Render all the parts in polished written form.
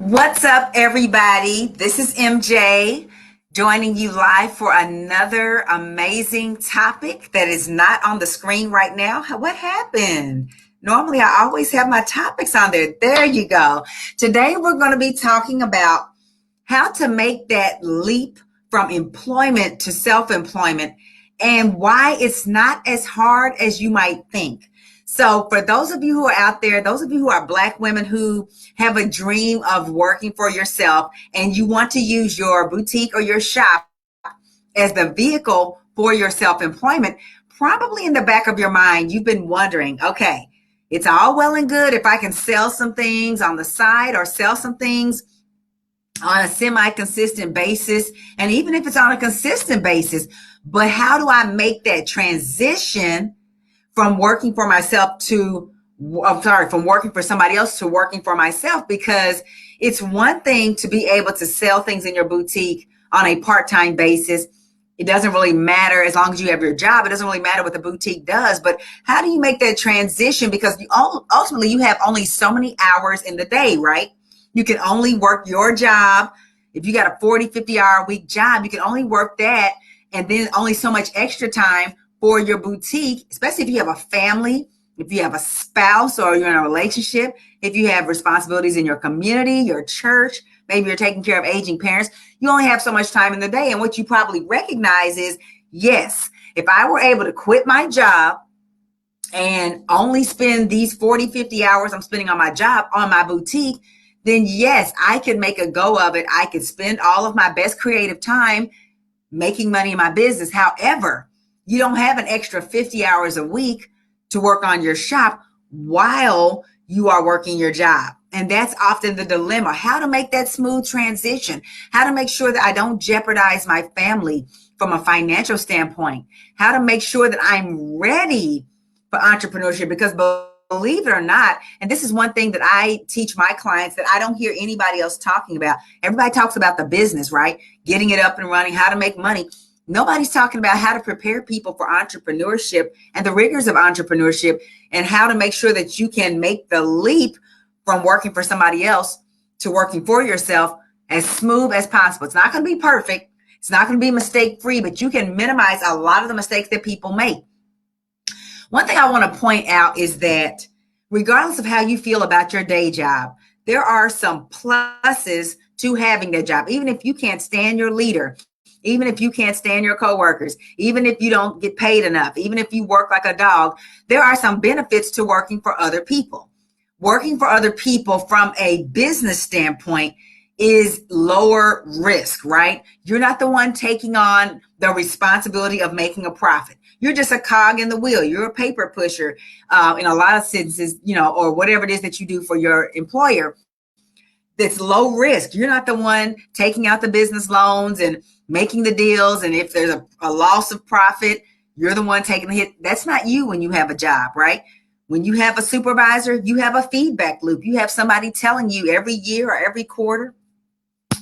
What's up, everybody? This is MJ joining you live for another amazing topic that is not on the screen right now. What happened? Normally, I always have my topics on there. There you go. Today, we're going to be talking about how to make that leap from employment to self-employment and why it's not as hard as you might think. So for those of you who are out there, those of you who are Black women who have a dream of working for yourself and you want to use your boutique or your shop as the vehicle for your self-employment, probably in the back of your mind, you've been wondering, okay, it's all well and good if I can sell some things on the side or sell some things on a semi-consistent basis, and even if it's on a consistent basis, but how do I make that transition from working for myself to, from working for somebody else to working for myself? Because it's one thing to be able to sell things in your boutique on a part-time basis. It doesn't really matter as long as you have your job. It doesn't really matter what the boutique does, but how do you make that transition? Because ultimately you have only so many hours in the day, right? You can only work your job. If you got a 40, 50-hour a week job, you can only work that, and then only so much extra time for your boutique, especially if you have a family, if you have a spouse or you're in a relationship, if you have responsibilities in your community, your church, maybe you're taking care of aging parents, you only have so much time in the day. And what you probably recognize is, yes, if I were able to quit my job and only spend these 40, 50 hours I'm spending on my job on my boutique, then yes, I could make a go of it. I could spend all of my best creative time making money in my business. However, you don't have an extra 50 hours a week to work on your shop while you are working your job. And that's often the dilemma, how to make that smooth transition, how to make sure that I don't jeopardize my family from a financial standpoint, how to make sure that I'm ready for entrepreneurship. Because believe it or not, and this is one thing that I teach my clients that I don't hear anybody else talking about. Everybody talks about the business, right? Getting it up and running, how to make money. Nobody's talking about how to prepare people for entrepreneurship and the rigors of entrepreneurship and how to make sure that you can make the leap from working for somebody else to working for yourself as smooth as possible. It's not going to be perfect. It's not going to be mistake free, but you can minimize a lot of the mistakes that people make. One thing I want to point out is that regardless of how you feel about your day job, there are some pluses to having that job. Even if you can't stand your leader, even if you can't stand your coworkers, even if you don't get paid enough, even if you work like a dog, there are some benefits to working for other people. Working for other people from a business standpoint is lower risk, right? You're not the one taking on the responsibility of making a profit. You're just a cog in the wheel. You're a paper pusher in a lot of senses, or whatever it is that you do for your employer. That's low risk. You're not the one taking out the business loans and making the deals. And if there's a loss of profit, you're the one taking the hit. That's not you when you have a job, right? When you have a supervisor, you have a feedback loop. You have somebody telling you every year or every quarter,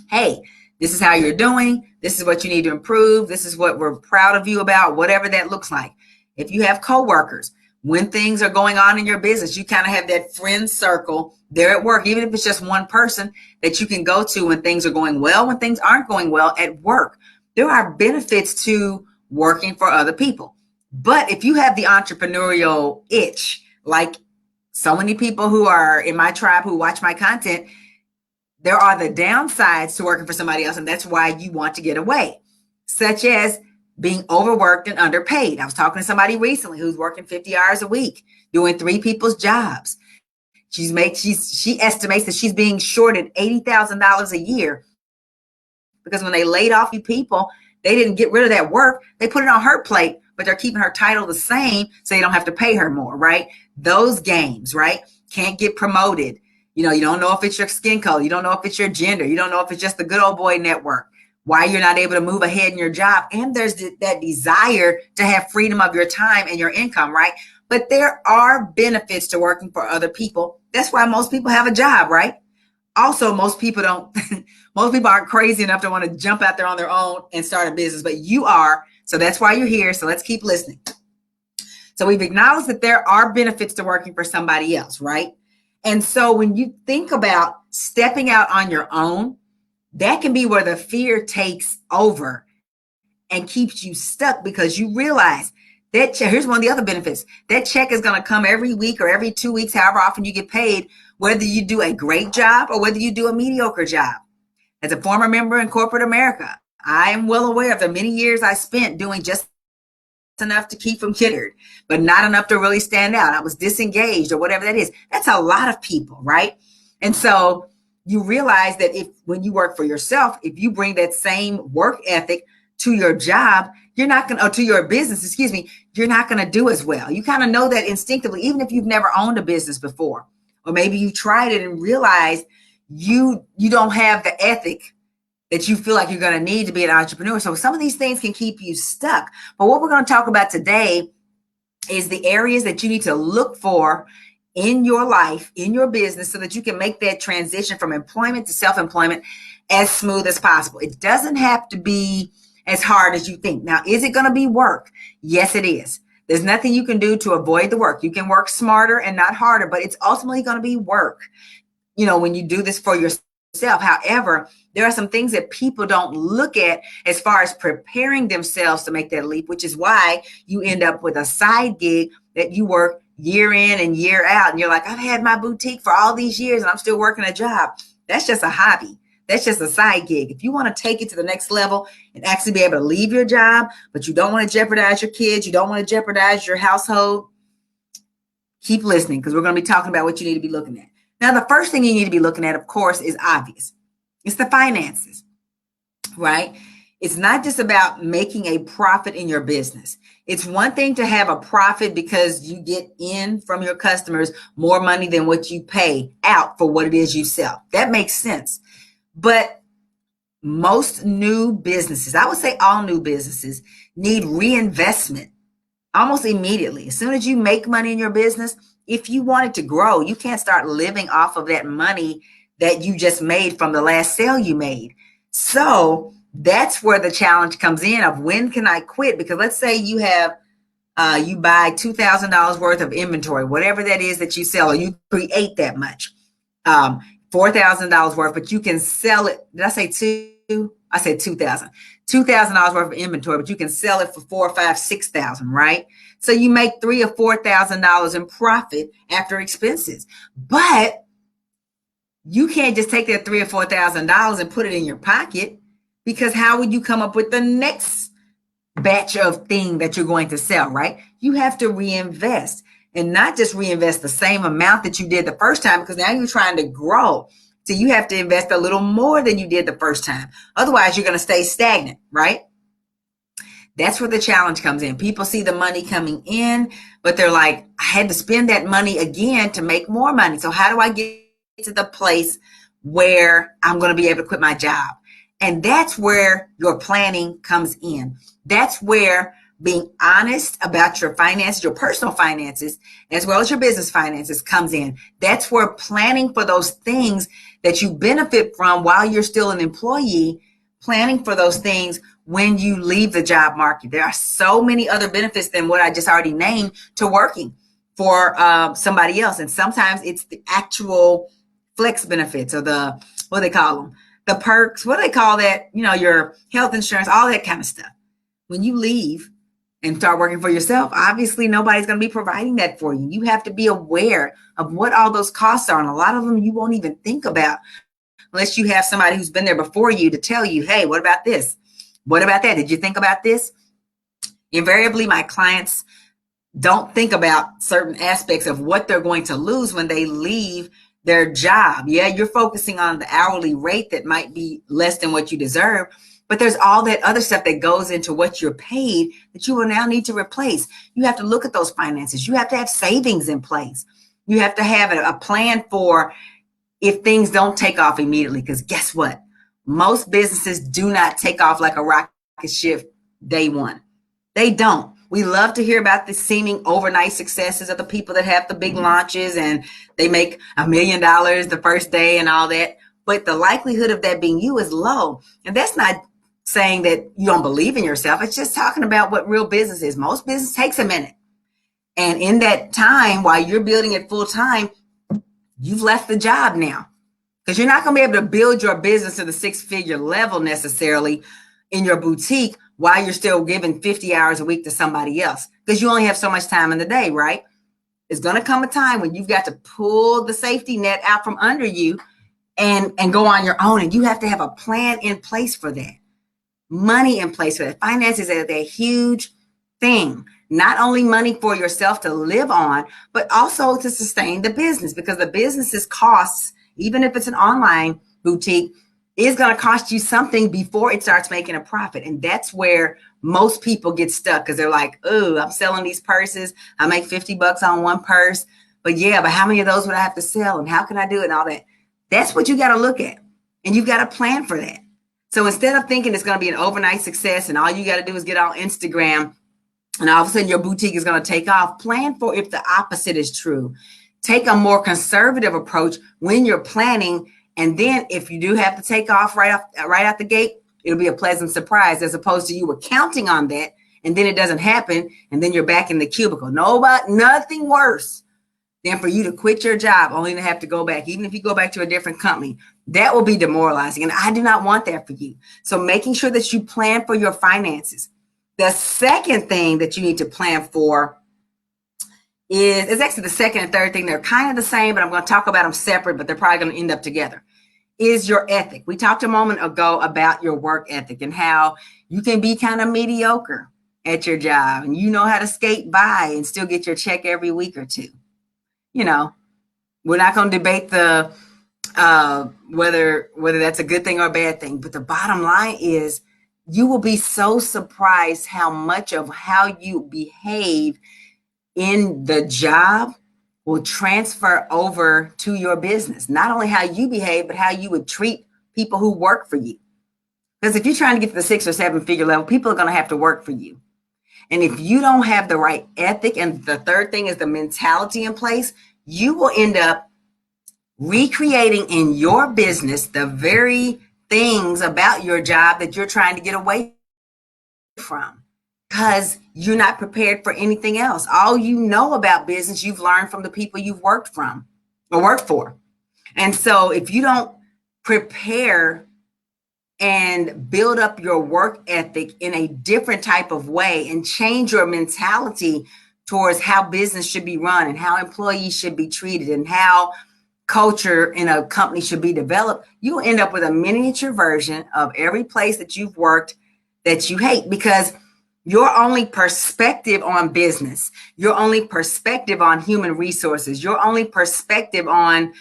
hey, this is how you're doing. This is what you need to improve. This is what we're proud of you about, whatever that looks like. If you have coworkers, when things are going on in your business, you kind of have that friend circle there at work, even if it's just one person that you can go to when things are going well, when things aren't going well at work. There are benefits to working for other people. But if you have the entrepreneurial itch, like so many people who are in my tribe who watch my content, there are the downsides to working for somebody else, and that's why you want to get away, such as being overworked and underpaid. I was talking to somebody recently who's working 50 hours a week, doing 3 people's jobs. She estimates that she's being shorted $80,000 a year because when they laid off people, they didn't get rid of that work. They put it on her plate, but they're keeping her title the same so they don't have to pay her more, right? Those games, right? Can't get promoted. You don't know if it's your skin color. You don't know if it's your gender. You don't know if it's just the good old boy network. Why you're not able to move ahead in your job. And there's that desire to have freedom of your time and your income, right? But there are benefits to working for other people. That's why most people have a job, right? Also, most people aren't crazy enough to want to jump out there on their own and start a business, but you are. So that's why you're here. So let's keep listening. So we've acknowledged that there are benefits to working for somebody else, right? And so when you think about stepping out on your own, that can be where the fear takes over and keeps you stuck because you realize that check, here's one of the other benefits. That check is going to come every week or every 2 weeks, however often you get paid, whether you do a great job or whether you do a mediocre job. As a former member in corporate America, I am well aware of the many years I spent doing just enough to keep from kittered, but not enough to really stand out. I was disengaged or whatever that is. That's a lot of people, right? And so you realize that if when you work for yourself, if you bring that same work ethic to your job, you're not going to, or to your business, excuse me, you're not going to do as well. You kind of know that instinctively, even if you've never owned a business before, or maybe you tried it and realized you don't have the ethic that you feel like you're going to need to be an entrepreneur. So some of these things can keep you stuck. But what we're going to talk about today is the areas that you need to look for in your life, in your business, so that you can make that transition from employment to self-employment as smooth as possible. It doesn't have to be as hard as you think. Now, is it going to be work? Yes, it is. There's nothing you can do to avoid the work. You can work smarter and not harder, but it's ultimately going to be work, when you do this for yourself. However, there are some things that people don't look at as far as preparing themselves to make that leap, which is why you end up with a side gig that you work year in and year out. And you're like, I've had my boutique for all these years and I'm still working a job. That's just a hobby. That's just a side gig. If you want to take it to the next level and actually be able to leave your job, but you don't want to jeopardize your kids, you don't want to jeopardize your household, keep listening, because we're going to be talking about what you need to be looking at. Now, the first thing you need to be looking at, of course, is obvious. It's the finances, right? It's not just about making a profit in your business. It's one thing to have a profit because you get in from your customers more money than what you pay out for what it is you sell. That makes sense. But most new businesses, I would say all new businesses, need reinvestment almost immediately. As soon as you make money in your business, if you want it to grow, you can't start living off of that money that you just made from the last sale you made. So that's where the challenge comes in of when can I quit? Because let's say you have, you buy $2,000 worth of inventory, whatever that is that you sell, or you create that much, $4,000 worth, but you can sell it. Did I say two? I said 2,000. $2,000 worth of inventory, but you can sell it for 4, 5, 6,000, right? So you make $3,000 or $4,000 in profit after expenses. But you can't just take that $3,000 or $4,000 and put it in your pocket, because how would you come up with the next batch of thing that you're going to sell, right? You have to reinvest, and not just reinvest the same amount that you did the first time, because now you're trying to grow. So you have to invest a little more than you did the first time. Otherwise, you're going to stay stagnant, right? That's where the challenge comes in. People see the money coming in, but they're like, I had to spend that money again to make more money. So how do I get to the place where I'm going to be able to quit my job? And that's where your planning comes in. That's where being honest about your finances, your personal finances, as well as your business finances comes in. That's where planning for those things that you benefit from while you're still an employee, planning for those things when you leave the job market. There are so many other benefits than what I just already named to working for somebody else. And sometimes it's the actual flex benefits, or what do they call them? The perks, what do they call that? Your health insurance, all that kind of stuff. When you leave and start working for yourself, obviously nobody's going to be providing that for you. You have to be aware of what all those costs are. And a lot of them you won't even think about unless you have somebody who's been there before you to tell you, hey, what about this? What about that? Did you think about this? Invariably, my clients don't think about certain aspects of what they're going to lose when they leave their job. Yeah, you're focusing on the hourly rate that might be less than what you deserve, but there's all that other stuff that goes into what you're paid that you will now need to replace. You have to look at those finances. You have to have savings in place. You have to have a plan for if things don't take off immediately, because guess what? Most businesses do not take off like a rocket ship day one. They don't. We love to hear about the seeming overnight successes of the people that have the big launches and they make $1 million the first day and all that. But the likelihood of that being you is low. And that's not saying that you don't believe in yourself. It's just talking about what real business is. Most business takes a minute. And in that time, while you're building it full time, You've left the job now, because you're not going to be able to build your business to the six-figure level necessarily in your boutique while you're still giving 50 hours a week to somebody else, because you only have so much time in the day, right? It's going to come a time when you've got to pull the safety net out from under you and go on your own. And you have to have a plan in place for that, money in place for that. Finances are a huge thing. Not only money for yourself to live on, but also to sustain the business, because the business's costs, even if it's an online boutique, is going to cost you something before it starts making a profit. And that's where most people get stuck, because they're like, oh, I'm selling these purses. I make $50 on one purse. But yeah, but how many of those would I have to sell? And how can I do it? And all that. That's what you got to look at. And you've got to plan for that. So instead of thinking it's going to be an overnight success and all you got to do is get on Instagram and all of a sudden your boutique is going to take off, plan for if the opposite is true. Take a more conservative approach when you're planning. And then if you do have to take off right out the gate, it'll be a pleasant surprise, as opposed to you were counting on that and then it doesn't happen. And then you're back in the cubicle. Nothing worse than for you to quit your job only to have to go back. Even if you go back to a different company, that will be demoralizing. And I do not want that for you. So making sure that you plan for your finances. The second thing that you need to plan for is actually the second and third thing. They're kind of the same, but I'm going to talk about them separate, but they're probably going to end up together, is your ethic. We talked a moment ago about your work ethic and how you can be kind of mediocre at your job and you know how to skate by and still get your check every week or two. You know, we're not going to debate the whether that's a good thing or a bad thing, but the bottom line is you will be so surprised how much of how you behave in the job will transfer over to your business. Not only how you behave, but how you would treat people who work for you. Because if you're trying to get to the 6 or 7 figure level, people are going to have to work for you. And if you don't have the right ethic, and the third thing is the mentality in place, you will end up recreating in your business the very things about your job that you're trying to get away from, because you're not prepared for anything else. All you know about business, you've learned from the people you've worked from or worked for. And so if you don't prepare and build up your work ethic in a different type of way and change your mentality towards how business should be run and how employees should be treated and how culture in a company should be developed, you'll end up with a miniature version of every place that you've worked that you hate, because your only perspective on business, your only perspective on human resources, your only perspective on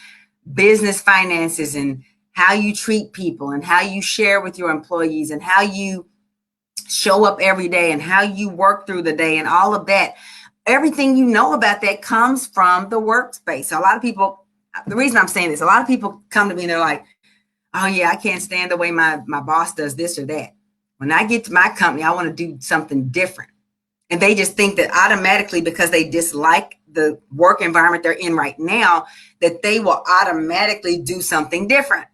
business finances and how you treat people and how you share with your employees and how you show up every day and how you work through the day and all of that, everything you know about that comes from the workspace. So a lot of people, the reason I'm saying this, a lot of people come to me and they're like, oh yeah, I can't stand the way my boss does this or that. When I get to my company, I want to do something different. And they just think that automatically, because they dislike the work environment they're in right now, that they will automatically do something different.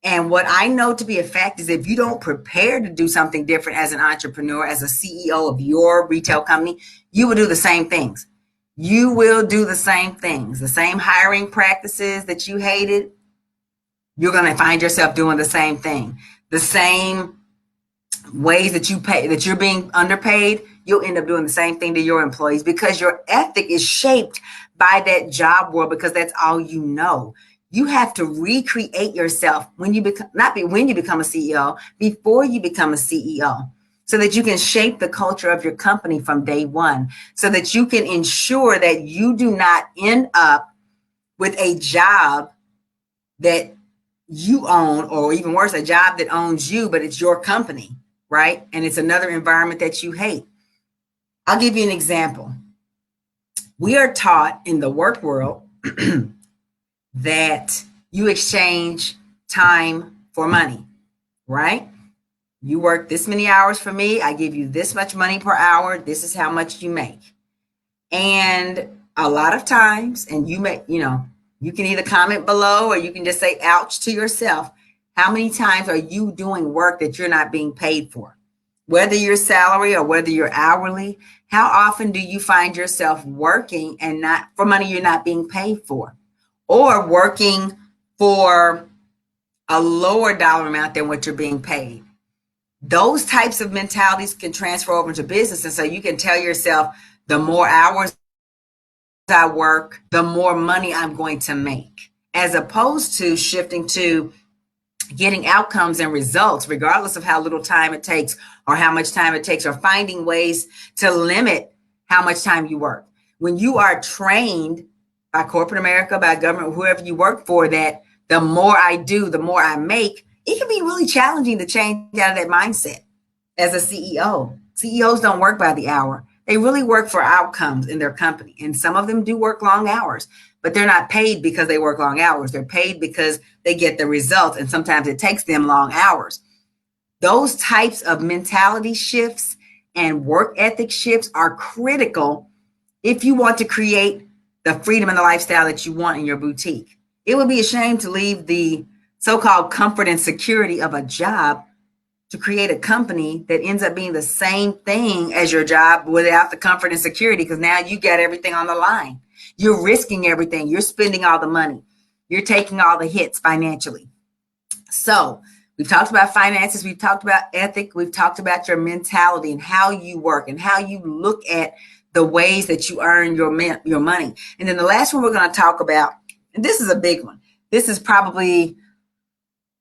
And what I know to be a fact is if you don't prepare to do something different as an entrepreneur, as a CEO of your retail company, you will do the same things. You will do the same things, the same hiring practices that you hated. You're going to find yourself doing the same thing. The same ways that you pay, that you're being underpaid, you'll end up doing the same thing to your employees, because your ethic is shaped by that job world, because that's all you know. You have to recreate yourself when you become, not be when you become a CEO, before you become a CEO, so that you can shape the culture of your company from day one, so that you can ensure that you do not end up with a job that you own, or even worse, a job that owns you, but it's your company, right? And it's another environment that you hate. I'll give you an example. We are taught in the work world that you exchange time for money, right? You work this many hours for me, I give you this much money per hour, this is how much you make. And a lot of times, and you may, you can either comment below or you can just say ouch to yourself. How many times are you doing work that you're not being paid for? Whether you're salary or whether you're hourly, how often do you find yourself working and not for money you're not being paid for? or working for a lower dollar amount than what you're being paid. Those types of mentalities can transfer over into business. And so you can tell yourself, the more hours I work, the more money I'm going to make, as opposed to shifting to getting outcomes and results, regardless of how little time it takes or how much time it takes, or finding ways to limit how much time you work. When you are trained by corporate America, by government, whoever you work for, that the more I do, the more I make, it can be really challenging to change out of that mindset. As a CEO, CEOs don't work by the hour. They really work for outcomes in their company. And some of them do work long hours, but they're not paid because they work long hours. They're paid because they get the results. And sometimes it takes them long hours. Those types of mentality shifts and work ethic shifts are critical if you want to create the freedom and the lifestyle that you want in your boutique. It would be a shame to leave the so-called comfort and security of a job to create a company that ends up being the same thing as your job without the comfort and security, because now you got everything on the line. You're risking everything. You're spending all the money. You're taking all the hits financially. So we've talked about finances. We've talked about ethic. We've talked about your mentality and how you work and how you look at the ways that you earn your money. And then the last one we're going to talk about, and this is a big one. This is probably,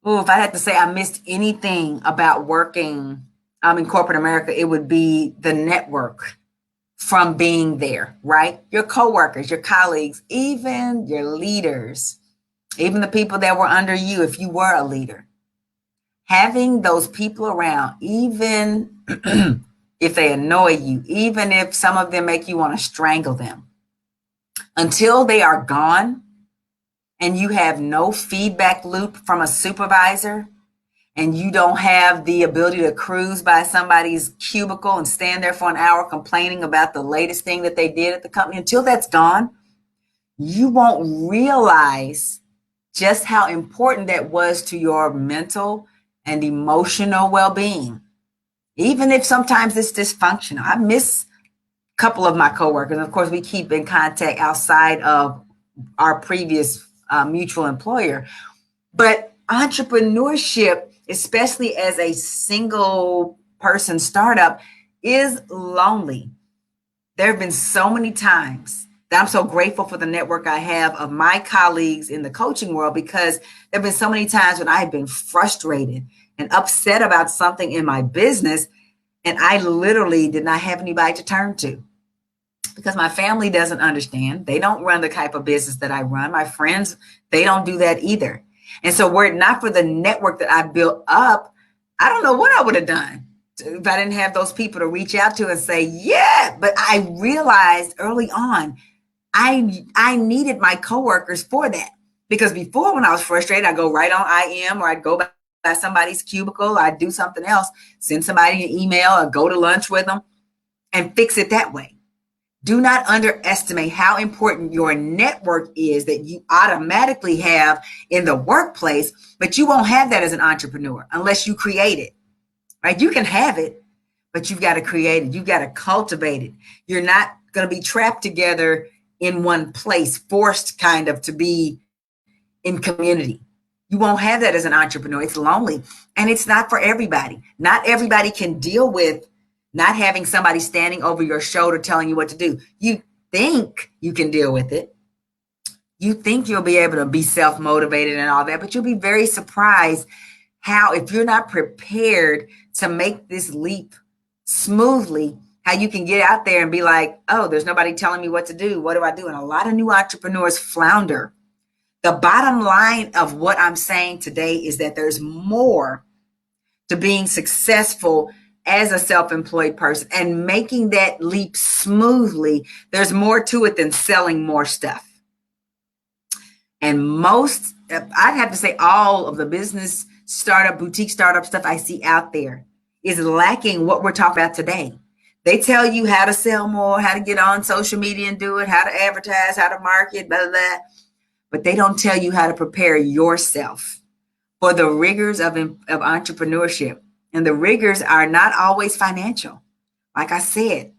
if I had to say I missed anything about working in corporate America, it would be the network from being there, right? Your coworkers, your colleagues, even your leaders, even the people that were under you, if you were a leader. Having those people around, even if they annoy you, even if some of them make you want to strangle them, until they are gone and you have no feedback loop from a supervisor, and you don't have the ability to cruise by somebody's cubicle and stand there for an hour complaining about the latest thing that they did at the company, until that's gone, you won't realize just how important that was to your mental and emotional well-being. Even if sometimes it's dysfunctional. I miss a couple of my coworkers. Of course, we keep in contact outside of our previous mutual employer. But entrepreneurship, especially as a single person startup, is lonely. There have been so many times that I'm so grateful for the network I have of my colleagues in the coaching world, because there have been so many times when I've been frustrated and upset about something in my business, and I literally did not have anybody to turn to, because my family doesn't understand. They don't run the type of business that I run. My friends, they don't do that either. And so were it not for the network that I built up, I don't know what I would have done if I didn't have those people to reach out to and say, yeah. But I realized early on, I needed my coworkers for that. Because before, when I was frustrated, I'd go right on IM, or I'd go by somebody's cubicle, I'd do something else, send somebody an email, or go to lunch with them and fix it that way. Do not underestimate how important your network is that you automatically have in the workplace, but you won't have that as an entrepreneur unless you create it, right? You can have it, but you've got to create it. You've got to cultivate it. You're not going to be trapped together in one place, forced kind of to be in community. You won't have that as an entrepreneur. It's lonely, and it's not for everybody. Not everybody can deal with not having somebody standing over your shoulder telling you what to do. You think you can deal with it. You think you'll be able to be self-motivated and all that, but you'll be very surprised how, if you're not prepared to make this leap smoothly, how you can get out there and be like, oh, there's nobody telling me what to do. What do I do? And a lot of new entrepreneurs flounder. The bottom line of what I'm saying today is that there's more to being successful as a self-employed person and making that leap smoothly. There's more to it than selling more stuff. And most, I'd have to say all of the business startup, boutique startup stuff I see out there is lacking what we're talking about today. They tell you how to sell more, how to get on social media and do it, how to advertise, how to market, blah, blah, blah. But they don't tell you how to prepare yourself for the rigors of entrepreneurship. And the rigors are not always financial. Like I said,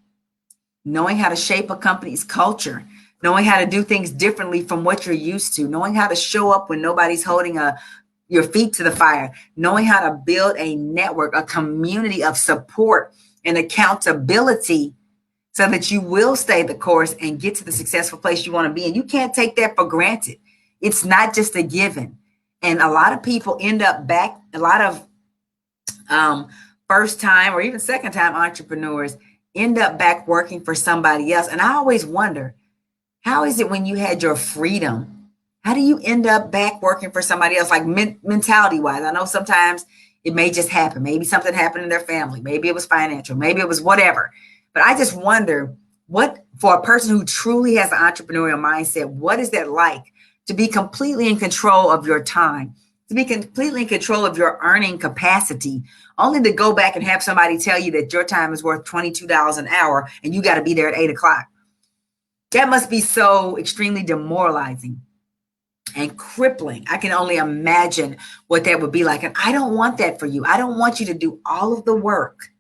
knowing how to shape a company's culture, knowing how to do things differently from what you're used to, knowing how to show up when nobody's holding your feet to the fire, knowing how to build a network, a community of support and accountability so that you will stay the course and get to the successful place you want to be. And you can't take that for granted. It's not just a given. And a lot of people end up back, a lot of first time or even second time entrepreneurs end up back working for somebody else. And I always wonder, how is it when you had your freedom? How do you end up back working for somebody else? Like mentality wise, I know sometimes it may just happen. Maybe something happened in their family. Maybe it was financial. Maybe it was whatever. But I just wonder, what for a person who truly has an entrepreneurial mindset, what is that like to be completely in control of your time, to be completely in control of your earning capacity, only to go back and have somebody tell you that your time is worth $22 an hour and you got to be there at 8 o'clock. That must be so extremely demoralizing and crippling. I can only imagine what that would be like. And I don't want that for you. I don't want you to do all of the work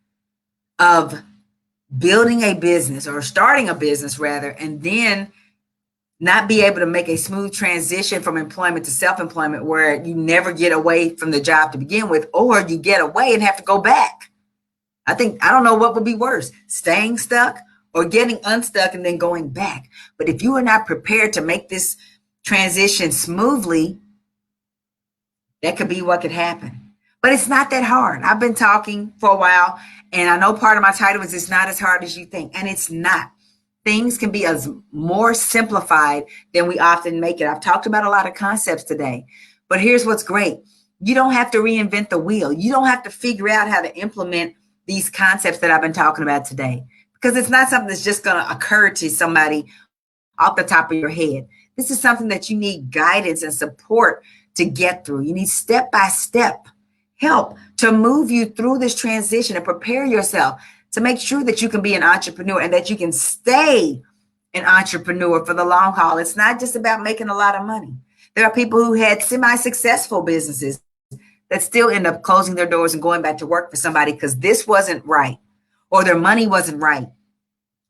of building a business or starting a business rather, and then not be able to make a smooth transition from employment to self-employment where you never get away from the job to begin with, or you get away and have to go back. I don't know what would be worse, staying stuck or getting unstuck and then going back. But if you are not prepared to make this transition smoothly, that could be what could happen. But it's not that hard. I've been talking for a while, and I know part of my title is It's Not As Hard As You Think, and it's not. Things can be as more simplified than we often make it. I've talked about a lot of concepts today, but here's what's great. You don't have to reinvent the wheel. You don't have to figure out how to implement these concepts that I've been talking about today, because it's not something that's just going to occur to somebody off the top of your head. This is something that you need guidance and support to get through. You need step-by-step help to move you through this transition and prepare yourself to make sure that you can be an entrepreneur and that you can stay an entrepreneur for the long haul. It's not just about making a lot of money. There are people who had semi-successful businesses that still end up closing their doors and going back to work for somebody because this wasn't right, or their money wasn't right,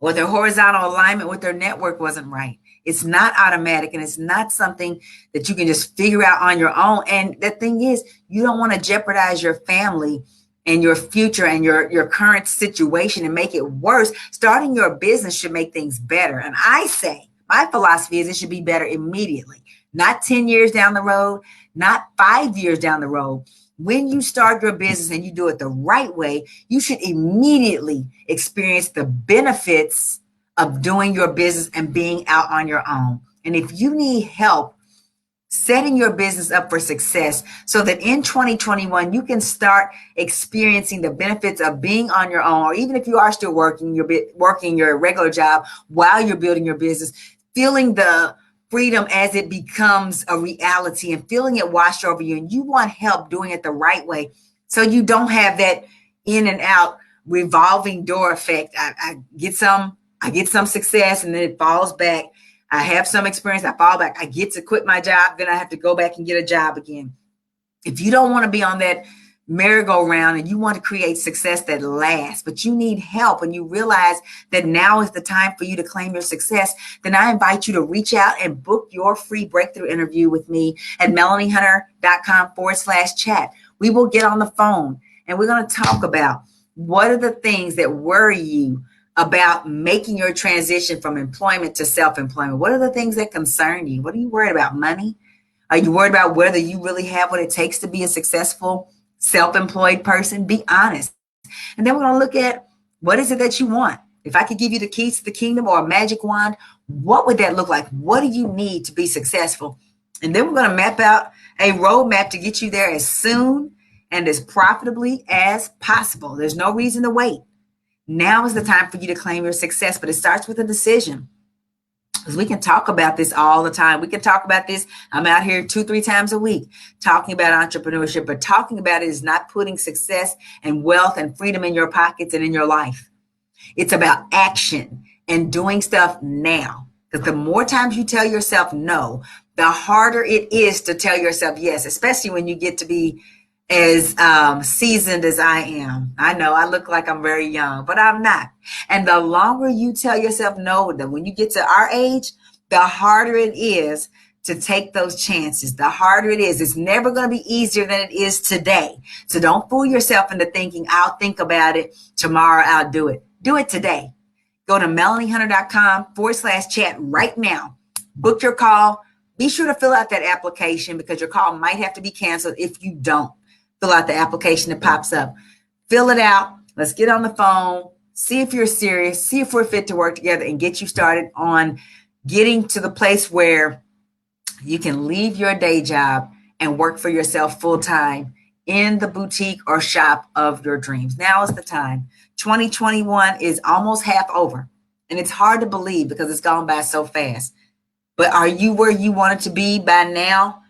or their horizontal alignment with their network wasn't right. It's not automatic, and it's not something that you can just figure out on your own. And the thing is, you don't want to jeopardize your family and your future and your current situation and make it worse. Starting your business should make things better. And I say, my philosophy is it should be better immediately, not 10 years down the road, not 5 years down the road. When you start your business and you do it the right way, you should immediately experience the benefits of doing your business and being out on your own. And if you need help setting your business up for success so that in 2021, you can start experiencing the benefits of being on your own, or even if you are still working your regular job while you're building your business, feeling the freedom as it becomes a reality and feeling it wash over you. And you want help doing it the right way so you don't have that in and out revolving door effect. I get some success and then it falls back. I have some experience, I fall back. I get to quit my job, then I have to go back and get a job again. If you don't want to be on that merry-go-round and you want to create success that lasts, but you need help and you realize that now is the time for you to claim your success, then I invite you to reach out and book your free breakthrough interview with me at melaniehunter.com/chat. We will get on the phone and we're going to talk about what are the things that worry you about making your transition from employment to self-employment. What are the things that concern you? What are you worried about? Money? Are you worried about whether you really have what it takes to be a successful self-employed person? Be honest. And then we're going to look at what is it that you want? If I could give you the keys to the kingdom or a magic wand, what would that look like? What do you need to be successful? And then we're going to map out a roadmap to get you there as soon and as profitably as possible. There's no reason to wait. Now is the time for you to claim your success, but it starts with a decision. Because we can talk about this all the time. We can talk about this. I'm out here 2-3 times a week talking about entrepreneurship, but talking about it is not putting success and wealth and freedom in your pockets and in your life. It's about action and doing stuff now. Because the more times you tell yourself no, the harder it is to tell yourself yes, especially when you get to be as seasoned as I am. I know I look like I'm very young, but I'm not. And the longer you tell yourself no, that when you get to our age, the harder it is to take those chances. The harder it is. It's never going to be easier than it is today. So don't fool yourself into thinking, I'll think about it tomorrow, I'll do it. Do it today. Go to melaниehunter.com/chat right now. Book your call. Be sure to fill out that application because your call might have to be canceled if you don't fill out the application that pops up. Fill it out. Let's get on the phone. See if you're serious. See if we're fit to work together and get you started on getting to the place where you can leave your day job and work for yourself full time in the boutique or shop of your dreams. Now is the time. 2021 is almost half over, and it's hard to believe because it's gone by so fast. But are you where you wanted to be by now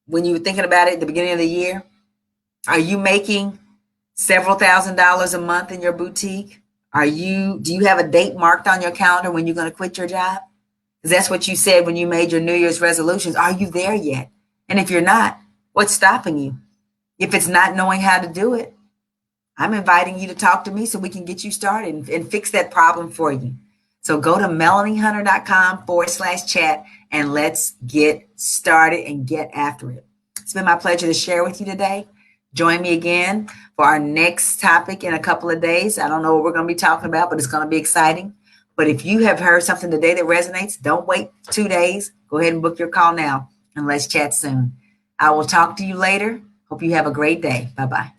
when you were thinking about it at the beginning of the year? Are you making several $1,000s a month in your boutique? Do you have a date marked on your calendar when you're going to quit your job? Because that's what you said when you made your New Year's resolutions. Are you there yet? And if you're not, what's stopping you? If it's not knowing how to do it, I'm inviting you to talk to me so we can get you started and fix that problem for you. So go to melaниehunter.com/chat and let's get started and get after it. It's been my pleasure to share with you today. Join me again for our next topic in a couple of days. I don't know what we're going to be talking about, but it's going to be exciting. But if you have heard something today that resonates, don't wait 2 days. Go ahead and book your call now and let's chat soon. I will talk to you later. Hope you have a great day. Bye-bye.